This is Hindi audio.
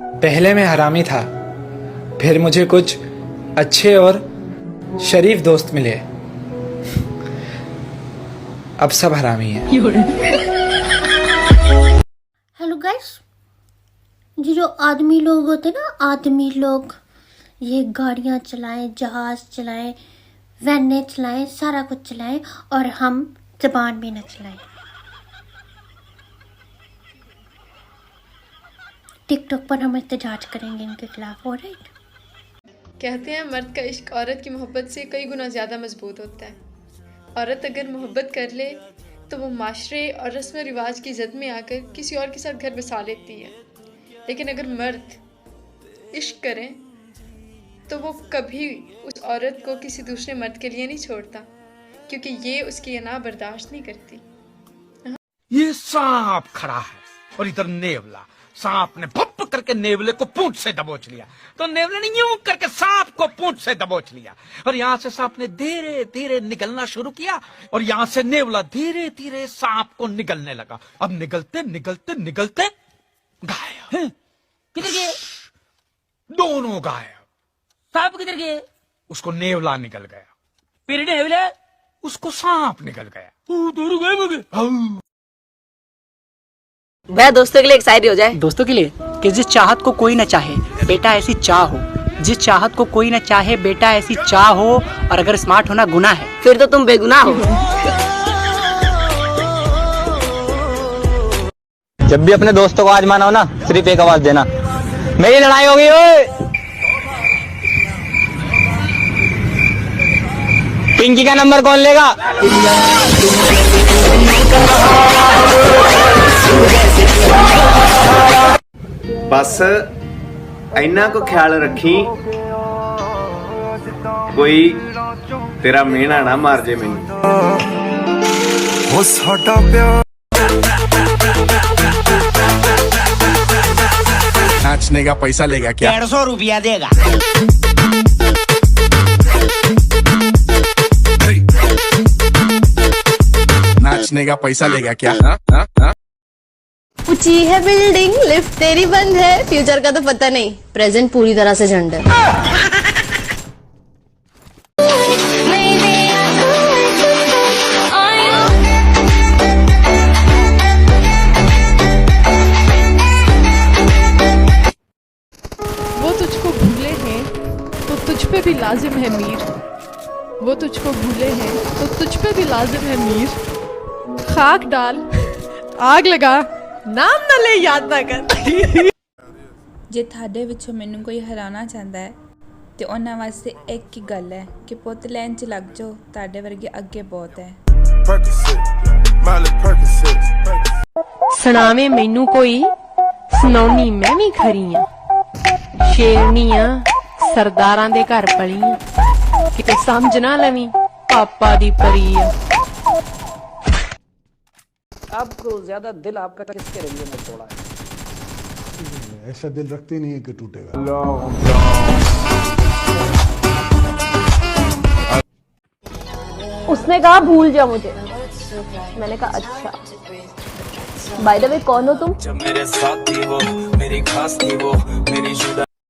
पहले मैं हरामी था, फिर मुझे कुछ अच्छे और शरीफ दोस्त मिले, अब सब हरामी हैं। हेलो गाइस, ये जो आदमी लोग होते ना, आदमी लोग, ये गाड़ियाँ चलाएं, जहाज चलाएं, वैनें चलाएं, सारा कुछ चलाएं और हम ज़बान भी न चलाएं। टिकटॉक पर हम एहतजाज करेंगे इनके खिलाफ। ऑलराइट। कहते हैं मर्द का इश्क औरत की मोहब्बत से कई गुना ज़्यादा मजबूत होता है। औरत अगर मोहब्बत कर ले तो वो माशरे और रस्म रिवाज की जद में आकर किसी और के साथ घर बसा लेती है, लेकिन अगर मर्द इश्क करें तो वो कभी उस औरत को किसी दूसरे मर्द के लिए नहीं छोड़ता, क्योंकि ये उसकी अना बर्दाश्त नहीं करती। ये सांप खड़ा है और इधर नेवला। सांप ने भप करके नेवले को पूंछ से दबोच लिया, तो नेवले ने यूं करके सांप को पूंछ से दबोच लिया, और यहाँ से सांप ने धीरे धीरे निगलना शुरू किया, और यहाँ से नेवला धीरे धीरे सांप को निगलने लगा। अब निगलते निगलते निगलते गायब। किधर गए? दोनों गायब। सांप किधर गए? उसको नेवला निगल गया, फिर नेवला उसको सांप निगल गया। दोनों गायब हो गए। वह दोस्तों के लिए एक शायरी हो जाए। दोस्तों के लिए कि जिस चाहत को कोई न चाहे बेटा ऐसी चाह हो, जिस चाहत को कोई न चाहे बेटा ऐसी चाह हो, और अगर स्मार्ट होना गुनाह है फिर तो तुम बेगुनाह हो। जब भी अपने दोस्तों को आजमाना हो ना, सिर्फ एक आवाज देना, मेरी लड़ाई हो गई ओए। पिंकी का नंबर कौन लेगा? बस इन्ना को ख्याल रखी, कोई तेरा मेहना ना मार जे मैनू। नाचने का पैसा लेगा क्या? 150 रुपया देगा। नाचने का पैसा लेगा क्या? ऊंची है बिल्डिंग, लिफ्ट तेरी बंद है, फ्यूचर का तो पता नहीं, प्रेजेंट पूरी तरह से झंड है। वो तुझको भूले हैं तो तुझ पे भी लाजिम है मीर, वो तुझको भूले हैं तो तुझ पे भी लाजिम है मीर। खाक डाल, आग लगा, नाम न ले, याद ना कर। जे थाडे विचों मैनू कोई हराना चाहता है ते उन्हां वास्ते एक ही गल है कि पुत लैन च लग जाओ, ताडे वर्गे अगे बहुत है। सुनावे मैनू कोई, सुनाउनी मैं भी खरी आ, शेरनी आ, सरदारां दे घर पली आ, किते समझ ना लवी पापा दी परी आ। आपको ज्यादा दिल आपका किसके रंगे में तोड़ा है? ऐसा दिल रखते नहीं है कि टूटेगा। उसने कहा भूल जा मुझे, मैंने कहा अच्छा। बाय द वे कौन हो तुम? मेरे साथी वो, मेरी खास थी वो, मेरी